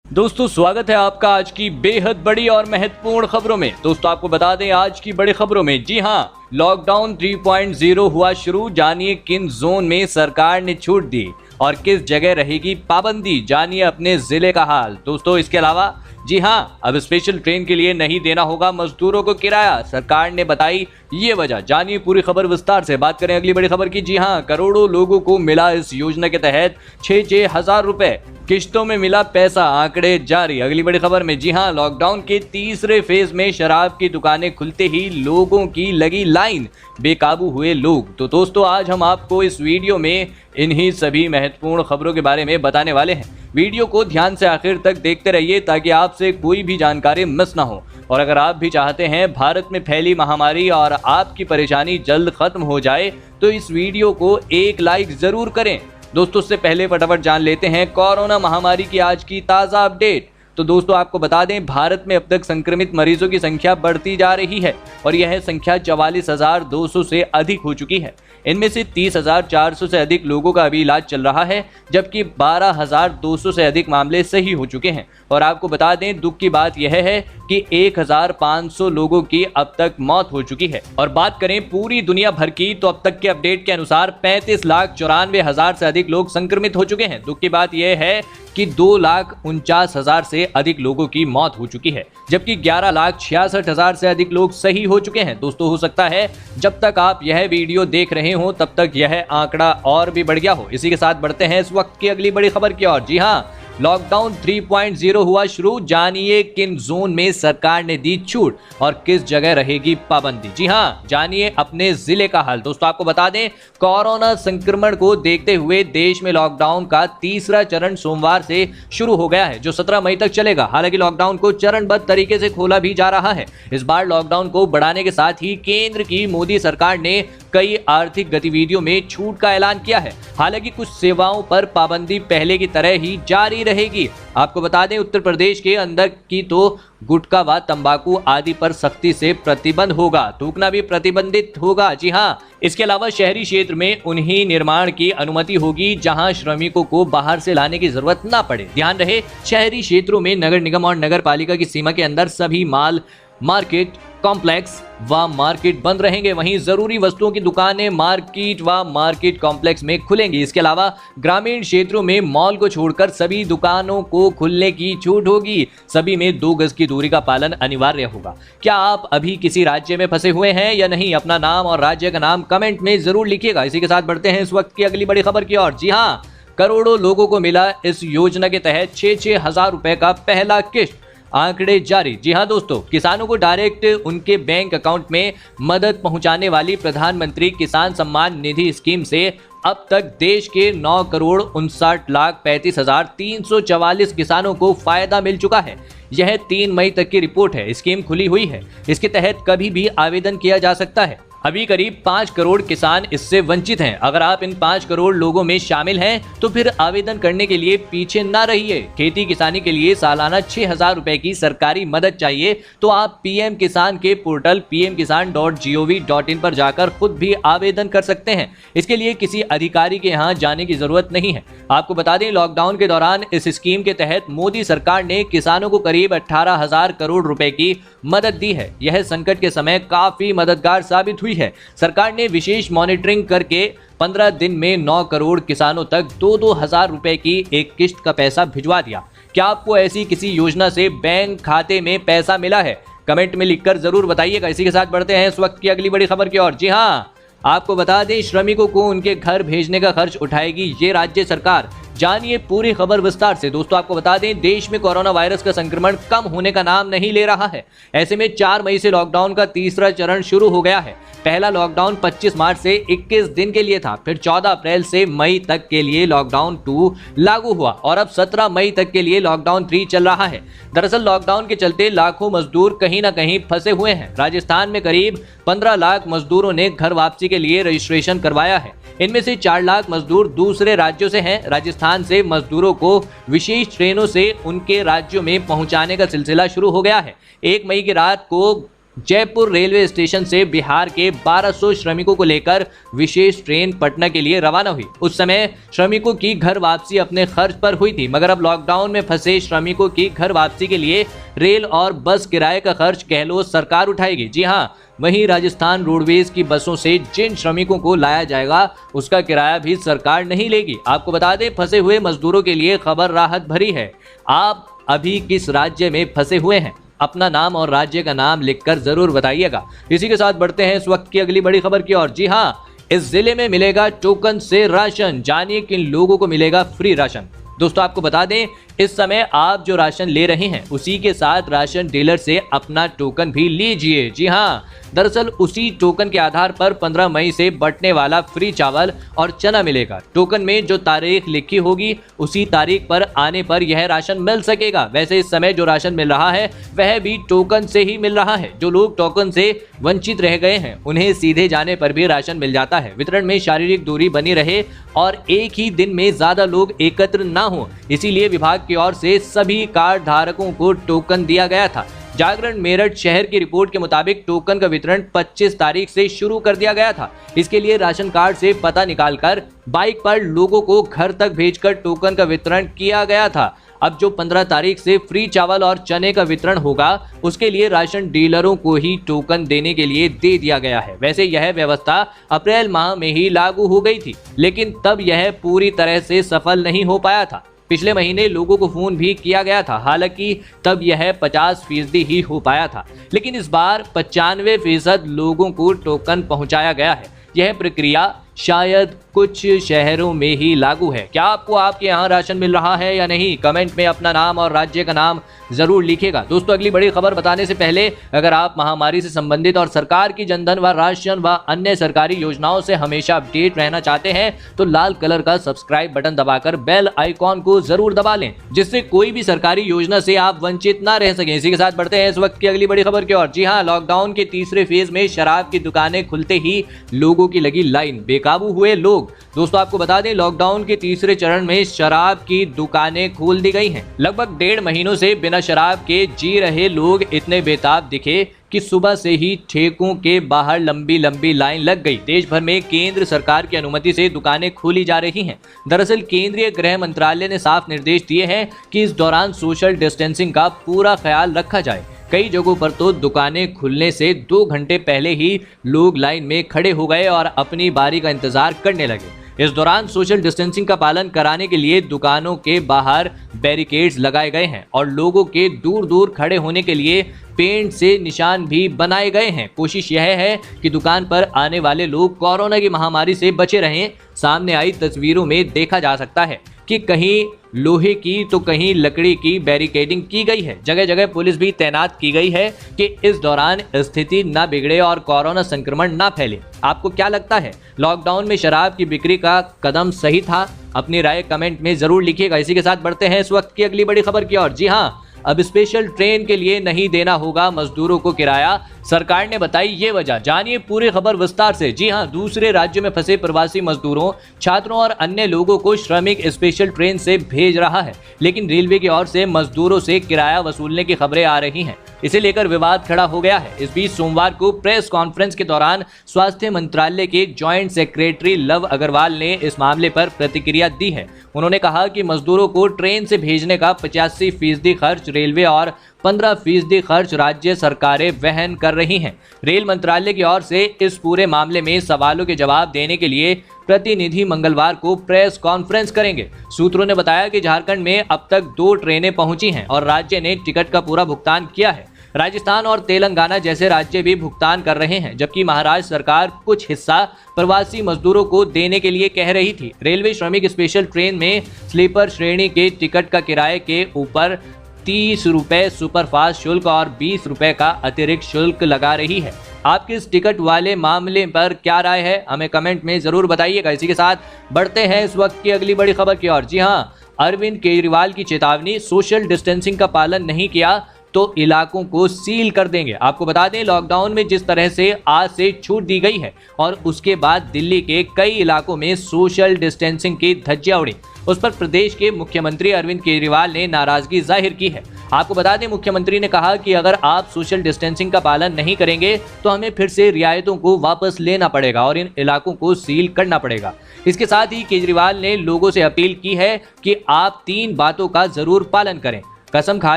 दोस्तों स्वागत है आपका आज की बेहद बड़ी और महत्वपूर्ण खबरों में। दोस्तों आपको बता दें आज की बड़ी खबरों में, जी हां, लॉकडाउन 3.0 हुआ शुरू। जानिए किन जोन में सरकार ने छूट दी और किस जगह रहेगी पाबंदी। जानिए अपने जिले का हाल। दोस्तों इसके अलावा जी हां, अब स्पेशल ट्रेन के लिए नहीं देना होगा मजदूरों को किराया, सरकार ने बताई ये वजह। जानिए पूरी खबर विस्तार से। बात करें अगली बड़ी खबर की, जी हां, करोड़ों लोगों को मिला इस योजना के तहत 6-6 हजार रुपए, किश्तों में मिला पैसा, आंकड़े जारी। अगली बड़ी खबर में, जी हां, लॉकडाउन के तीसरे फेज में शराब की दुकानें खुलते ही लोगों की लगी लाइन, बेकाबू हुए लोग। तो दोस्तों आज हम आपको इस वीडियो में इन्हीं सभी महत्वपूर्ण खबरों के बारे में बताने वाले हैं। वीडियो को ध्यान से आखिर तक देखते रहिए ताकि आपसे कोई भी जानकारी मिस ना हो। और अगर आप भी चाहते हैं भारत में फैली महामारी और आपकी परेशानी जल्द खत्म हो जाए तो इस वीडियो को एक लाइक जरूर करें। दोस्तों उससे पहले फटाफट जान लेते हैं कोरोना महामारी की आज की ताज़ा अपडेट। तो दोस्तों आपको बता दें भारत में अब तक संक्रमित मरीजों की संख्या बढ़ती जा रही है और यह संख्या 44,200 से अधिक हो चुकी है। इनमें से 30,400 से अधिक लोगों का अभी इलाज चल रहा है, जबकि 12,200 से अधिक मामले सही हो चुके हैं। और आपको बता दें दुख की बात यह है कि 1,500 लोगों की अब तक मौत हो चुकी है। और बात करें पूरी दुनिया भर की तो अब तक के अपडेट के अनुसार 35,94,000 से अधिक लोग संक्रमित हो चुके हैं। दुख की बात यह है कि 2,49,000 से अधिक लोगों की मौत हो चुकी है, जबकि 11,66,000 से अधिक लोग सही हो चुके हैं। दोस्तों हो सकता है जब तक आप यह वीडियो देख रहे हो तब तक यह आंकड़ा और भी बढ़ गया हो। इसी के साथ बढ़ते हैं इस वक्त की अगली बड़ी खबर की ओर। जी हां, लॉकडाउन 3.0 हुआ शुरू। जानिए किन जोन में सरकार ने दी छूट और किस जगह रहेगी पाबंदी। जी हां, जानिए अपने जिले का हाल। दोस्तों आपको बता दें कोरोना संक्रमण को देखते हुए देश में लॉकडाउन का तीसरा चरण सोमवार से शुरू हो गया है, जो 17 मई तक चलेगा। हालांकि लॉकडाउन को चरणबद्ध तरीके से खोला भी जा रहा है। इस बार लॉकडाउन को बढ़ाने के साथ ही केंद्र की मोदी सरकार ने कई आर्थिक गतिविधियों में छूट का ऐलान किया है। हालांकि कुछ सेवाओं पर पाबंदी पहले की तरह ही जारी रहेगी। आपको बता दें उत्तर प्रदेश के अंदर की तो गुटखा व तंबाकू आदि पर सख्ती से प्रतिबंध होगा, थूकना भी प्रतिबंधित होगा। जी हां, इसके अलावा शहरी क्षेत्र में उन्हीं निर्माण की अनुमति होगी जहां श्रमिकों को बाहर से लाने की जरूरत ना पड़े। ध्यान रहे शहरी क्षेत्रों में नगर निगम और नगर पालिका की सीमा के अंदर सभी माल मार्केट कॉम्प्लेक्स व मार्केट बंद रहेंगे। वहीं जरूरी वस्तुओं की दुकानें मार्केट व मार्केट कॉम्प्लेक्स में खुलेंगी। इसके अलावा ग्रामीण क्षेत्रों में मॉल को छोड़कर सभी दुकानों को खुलने की छूट होगी। सभी में 2 गज की दूरी का पालन अनिवार्य होगा। क्या आप अभी किसी राज्य में फंसे हुए हैं या नहीं? अपना नाम और राज्य का नाम कमेंट में जरूर लिखिएगा। इसी के साथ बढ़ते हैं इस वक्त की अगली बड़ी खबर की ओर। जी हाँ, करोड़ों लोगों को मिला इस योजना के तहत 6-6 हजार रुपए का पहला किश्त, आंकड़े जारी। जी हां दोस्तों, किसानों को डायरेक्ट उनके बैंक अकाउंट में मदद पहुंचाने वाली प्रधानमंत्री किसान सम्मान निधि स्कीम से अब तक देश के 9,59,35,344 किसानों को फायदा मिल चुका है। यह 3 मई तक की रिपोर्ट है। स्कीम खुली हुई है। इसके तहत कभी भी आवेदन किया जा सकता है। अभी करीब 5 करोड़ किसान इससे वंचित हैं। अगर आप इन 5 करोड़ लोगों में शामिल हैं तो फिर आवेदन करने के लिए पीछे ना रहिए। खेती किसानी के लिए सालाना 6,000 रुपए की सरकारी मदद चाहिए तो आप पीएम किसान के पोर्टल pmkisan.gov.in पर जाकर खुद भी आवेदन कर सकते हैं। इसके लिए किसी अधिकारी के यहाँ जाने की जरूरत नहीं है। आपको बता दें लॉकडाउन के दौरान इस स्कीम के तहत मोदी सरकार ने किसानों को करीब 18,000 करोड़ रुपए की मदद दी है। यह संकट के समय काफी मददगार साबित हुई है। सरकार ने विशेष मॉनिटरिंग करके 15 दिन में 9 करोड़ किसानों तक 2-2 हजार रुपए की एक किश्त का पैसा भिजवा दिया। क्या आपको ऐसी किसी योजना से बैंक खाते में पैसा मिला है? कमेंट में लिखकर जरूर बताइएगा। इसी के साथ बढ़ते हैं इस वक्त की अगली बड़ी खबर की ओर। जी हाँ, आपको बता दें श्रमिकों को उनके घर भेजने का खर्च उठाएगी ये राज्य सरकार। जानिए पूरी खबर विस्तार से। दोस्तों आपको बता दें देश में कोरोना वायरस का संक्रमण कम होने का नाम नहीं ले रहा है। ऐसे में 4 मई से लॉकडाउन का तीसरा चरण शुरू हो गया है। पहला लॉकडाउन 25 मार्च से 21 दिन के लिए था, फिर 14 अप्रैल से मई तक के लिए लॉकडाउन 2 लागू हुआ और अब 17 मई तक के लिए लॉकडाउन 3 चल रहा है। दरअसल लॉकडाउन के चलते लाखों मजदूर कहीं ना कहीं फंसे हुए हैं। राजस्थान में करीब 15 लाख मजदूरों ने घर वापसी के लिए रजिस्ट्रेशन करवाया है। इनमें से 4 लाख मजदूर दूसरे राज्यों से हैं। राजस्थान से मजदूरों को विशेष ट्रेनों से उनके राज्यों में पहुंचाने का सिलसिला शुरू हो गया है। 1 मई की रात को जयपुर रेलवे स्टेशन से बिहार के 1200 श्रमिकों को लेकर विशेष ट्रेन पटना के लिए रवाना हुई। उस समय श्रमिकों की घर वापसी अपने खर्च पर हुई थी, मगर अब लॉकडाउन में फंसे श्रमिकों की घर वापसी के लिए रेल और बस किराए का खर्च गहलोत सरकार उठाएगी। जी हां, वहीं राजस्थान रोडवेज की बसों से जिन श्रमिकों को लाया जाएगा उसका किराया भी सरकार नहीं लेगी। आपको बता दें, फंसे हुए मजदूरों के लिए खबर राहत भरी है। आप अभी किस राज्य में फंसे हुए हैं? अपना नाम और राज्य का नाम लिखकर जरूर बताइएगा। इसी के साथ बढ़ते हैं इस वक्त की अगली बड़ी खबर की ओर। जी हां, इस जिले में मिलेगा टोकन से राशन, जानिए किन लोगों को मिलेगा फ्री राशन। दोस्तों आपको बता दें, इस समय आप जो राशन ले रहे हैं उसी के साथ राशन डीलर से अपना टोकन भी लीजिए। जी हां, दरअसल उसी टोकन के आधार पर 15 मई से बंटने वाला फ्री चावल और चना मिलेगा। टोकन में जो तारीख लिखी होगी उसी तारीख पर आने पर यह राशन मिल सकेगा। वैसे इस समय जो राशन मिल रहा है वह भी टोकन से ही मिल रहा है। जो लोग टोकन से वंचित रह गए हैं उन्हें सीधे जाने पर भी राशन मिल जाता है। वितरण में शारीरिक दूरी बनी रहे और एक ही दिन में ज्यादा लोग एकत्र ना हो, इसीलिए विभाग की ओर से सभी कार्ड धारकों को टोकन दिया गया था। जागरण मेरठ शहर की रिपोर्ट के मुताबिक टोकन का वितरण 25 तारीख से शुरू कर दिया गया था। इसके लिए राशन कार्ड से पता निकालकर बाइक पर लोगों को घर तक भेजकर टोकन का वितरण किया गया था। अब जो 15 तारीख से फ्री चावल और चने का वितरण होगा उसके लिए राशन डीलरों को ही टोकन देने के लिए दे दिया गया है। वैसे यह व्यवस्था अप्रैल माह में ही लागू हो गई थी, लेकिन तब यह पूरी तरह से सफल नहीं हो पाया था। पिछले महीने लोगों को फोन भी किया गया था, हालांकि तब यह 50% ही हो पाया था, लेकिन इस बार 95% लोगों को टोकन पहुंचाया गया है। यह प्रक्रिया शायद कुछ शहरों में ही लागू है। क्या आपको आपके यहाँ राशन मिल रहा है या नहीं? कमेंट में अपना नाम और राज्य का नाम जरूर लिखिएगा। दोस्तों अगली बड़ी खबर बताने से पहले अगर आप महामारी से संबंधित और सरकार की जनधन व राशन व अन्य सरकारी योजनाओं से हमेशा अपडेट रहना चाहते हैं तो लाल कलर का सब्सक्राइब बटन दबाकर बेल आइकॉन को जरूर दबा लें, जिससे कोई भी सरकारी योजना से आप वंचित ना रह सकें। इसी के साथ बढ़ते हैं इस वक्त की अगली बड़ी खबर की ओर। जी हाँ, लॉकडाउन के तीसरे फेज में शराब की दुकानें खुलते ही लोगों की लगी लाइन, बेकाबू हुए लोग। दोस्तों आपको बता दें, लॉकडाउन के तीसरे चरण में शराब की दुकानें खोल दी गई हैं। लगभग 1.5 महीनों से बिना शराब के जी रहे लोग इतने बेताब दिखे कि सुबह से ही ठेकों के बाहर लंबी लंबी लाइन लग गई। देश भर में केंद्र सरकार की अनुमति से दुकानें खोली जा रही हैं। दरअसल केंद्रीय गृह मंत्रालय ने साफ निर्देश दिए हैं कि इस दौरान सोशल डिस्टेंसिंग का पूरा ख्याल रखा जाए। कई जगहों पर तो दुकानें खुलने से 2 घंटे पहले ही लोग लाइन में खड़े हो गए और अपनी बारी का इंतजार करने लगे। इस दौरान सोशल डिस्टेंसिंग का पालन कराने के लिए दुकानों के बाहर बैरिकेड्स लगाए गए हैं और लोगों के दूर दूर खड़े होने के लिए पेंट से निशान भी बनाए गए हैं। कोशिश यह है कि दुकान पर आने वाले लोग कोरोना की महामारी से बचे रहें। सामने आई तस्वीरों में देखा जा सकता है कि कहीं लोहे की तो कहीं लकड़ी की बैरिकेडिंग की गई है। जगह जगह पुलिस भी तैनात की गई है कि इस दौरान स्थिति न बिगड़े और कोरोना संक्रमण न फैले। आपको क्या लगता है, लॉकडाउन में शराब की बिक्री का कदम सही था? अपनी राय कमेंट में जरूर लिखिएगा। इसी के साथ बढ़ते हैं इस वक्त की अगली बड़ी खबर की ओर। जी हाँ, अब स्पेशल ट्रेन के लिए नहीं देना होगा मजदूरों को किराया, सरकार ने बताई ये वजह। जानिए पूरी खबर विस्तार से। जी हां, दूसरे राज्यों में फंसे प्रवासी मजदूरों, छात्रों और अन्य लोगों को श्रमिक स्पेशल ट्रेन से भेज रहा है, लेकिन रेलवे की ओर से मजदूरों से किराया वसूलने की खबरें आ रही हैं। इसे लेकर विवाद खड़ा हो गया है। इस बीच सोमवार को प्रेस कॉन्फ्रेंस के दौरान स्वास्थ्य मंत्रालय के जॉइंट सेक्रेटरी लव अग्रवाल ने इस मामले पर प्रतिक्रिया दी है। उन्होंने कहा कि मजदूरों को ट्रेन से भेजने का 85% खर्च रेलवे और 15% खर्च राज्य सरकारें वहन कर रही हैं। रेल मंत्रालय की ओर से इस पूरे मामले में सवालों के जवाब देने के लिए प्रतिनिधि मंगलवार को प्रेस कॉन्फ्रेंस करेंगे। सूत्रों ने बताया कि झारखंड में अब तक 2 ट्रेनें पहुंची हैं और राज्य ने टिकट का पूरा भुगतान किया है। राजस्थान और तेलंगाना जैसे राज्य भी भुगतान कर रहे हैं, जबकि महाराष्ट्र सरकार कुछ हिस्सा प्रवासी मजदूरों को देने के लिए कह रही थी। रेलवे श्रमिक स्पेशल ट्रेन में स्लीपर श्रेणी के टिकट का किराए के ऊपर 30 रुपए सुपरफास्ट शुल्क और 20 रुपए का अतिरिक्त शुल्क लगा रही है। आपकी इस टिकट वाले मामले पर क्या राय है, हमें कमेंट में जरूर बताइएगा। इसी के साथ बढ़ते हैं इस वक्त की अगली बड़ी खबर की ओर। जी हां, अरविंद केजरीवाल की चेतावनी, सोशल डिस्टेंसिंग का पालन नहीं किया तो इलाकों को सील कर देंगे। आपको बता दें, लॉकडाउन में जिस तरह से आज से छूट दी गई है और उसके बाद दिल्ली के कई इलाकों में सोशल डिस्टेंसिंग की धज्जियां उड़ी, उस पर प्रदेश के मुख्यमंत्री अरविंद केजरीवाल ने नाराजगी जाहिर की है। आपको बता दें, मुख्यमंत्री ने कहा कि अगर आप सोशल डिस्टेंसिंग का पालन नहीं करेंगे तो हमें फिर से रियायतों को वापस लेना पड़ेगा और इन इलाकों को सील करना पड़ेगा। इसके साथ ही केजरीवाल ने लोगों से अपील की है कि आप 3 बातों का जरूर पालन करें। कसम खा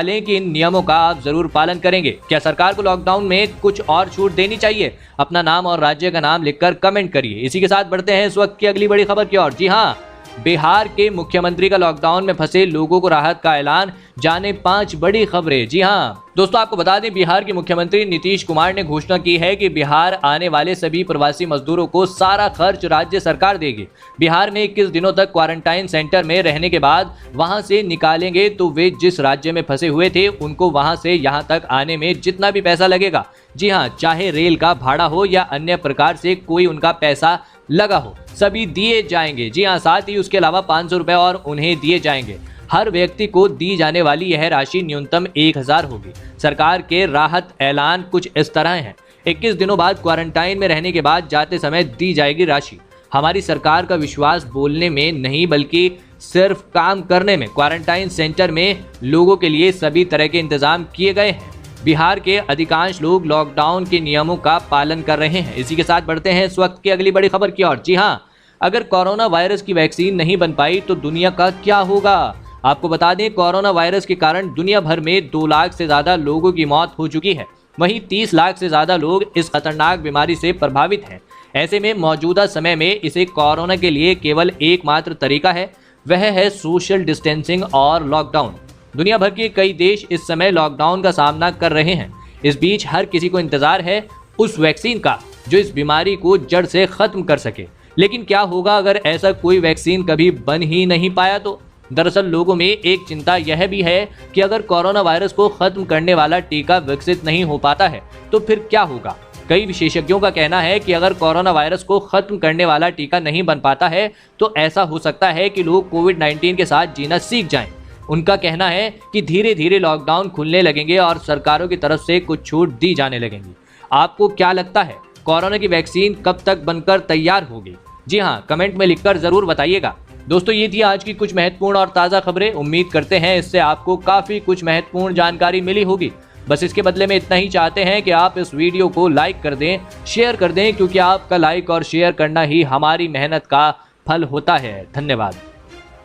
लें कि इन नियमों का आप जरूर पालन करेंगे। क्या सरकार को लॉकडाउन में कुछ और छूट देनी चाहिए? अपना नाम और राज्य का नाम लिखकर कमेंट करिए। इसी के साथ बढ़ते हैं इस वक्त की अगली बड़ी खबर की ओर। जी हाँ, बिहार के मुख्यमंत्री का लॉकडाउन में फंसे लोगों को राहत का ऐलान, जाने 5 बड़ी खबरें। जी हाँ दोस्तों, आपको बता दें, बिहार के मुख्यमंत्री नीतीश कुमार ने घोषणा की है कि बिहार आने वाले सभी प्रवासी मजदूरों को सारा खर्च राज्य सरकार देगी। बिहार में 21 दिनों तक क्वारंटाइन सेंटर में रहने के बाद वहां से निकालेंगे तो वे जिस राज्य में फंसे हुए थे उनको वहां से यहां तक आने में जितना भी पैसा लगेगा, जी हाँ, चाहे रेल का भाड़ा हो या अन्य प्रकार से कोई उनका पैसा लगा हो, सभी दिए जाएंगे। जी हाँ, साथ ही उसके अलावा 500 रुपए और उन्हें दिए जाएंगे। हर व्यक्ति को दी जाने वाली यह राशि न्यूनतम 1000 होगी। सरकार के राहत ऐलान कुछ इस तरह हैं। 21 दिनों बाद क्वारंटाइन में रहने के बाद जाते समय दी जाएगी राशि। हमारी सरकार का विश्वास बोलने में नहीं बल्कि सिर्फ काम करने में। क्वारंटाइन सेंटर में लोगों के लिए सभी तरह के इंतजाम किए गए हैं। बिहार के अधिकांश लोग लॉकडाउन के नियमों का पालन कर रहे हैं। इसी के साथ बढ़ते हैं इस वक्त की अगली बड़ी खबर की ओर। जी हाँ, अगर कोरोना वायरस की वैक्सीन नहीं बन पाई तो दुनिया का क्या होगा? आपको बता दें, कोरोना वायरस के कारण दुनिया भर में 2 लाख से ज्यादा लोगों की मौत हो चुकी है। वहीं 30 लाख से ज्यादा लोग इस खतरनाक बीमारी से प्रभावित हैं। ऐसे में मौजूदा समय में इसे कोरोना के लिए केवल एकमात्र तरीका है, वह है सोशल डिस्टेंसिंग और लॉकडाउन। दुनिया भर के कई देश इस समय लॉकडाउन का सामना कर रहे हैं। इस बीच हर किसी को इंतजार है उस वैक्सीन का जो इस बीमारी को जड़ से खत्म कर सके। लेकिन क्या होगा अगर ऐसा कोई वैक्सीन कभी बन ही नहीं पाया तो? दरअसल लोगों में एक चिंता यह भी है कि अगर कोरोना वायरस को खत्म करने वाला टीका विकसित नहीं हो पाता है तो फिर क्या होगा? कई विशेषज्ञों का कहना है कि अगर कोरोना वायरस को खत्म करने वाला टीका नहीं बन पाता है तो ऐसा हो सकता है कि लोग कोविड-19 के साथ जीना सीख जाएं। उनका कहना है कि धीरे धीरे लॉकडाउन खुलने लगेंगे और सरकारों की तरफ से कुछ छूट दी जाने लगेंगी। आपको क्या लगता है, कोरोना की वैक्सीन कब तक बनकर तैयार होगी? जी हाँ, कमेंट में लिखकर जरूर बताइएगा। दोस्तों, ये थी आज की कुछ महत्वपूर्ण और ताज़ा खबरें। उम्मीद करते हैं इससे आपको काफ़ी कुछ महत्वपूर्ण जानकारी मिली होगी। बस इसके बदले में इतना ही चाहते हैं कि आप इस वीडियो को लाइक कर दें, शेयर कर दें, क्योंकि आपका लाइक और शेयर करना ही हमारी मेहनत का फल होता है। धन्यवाद।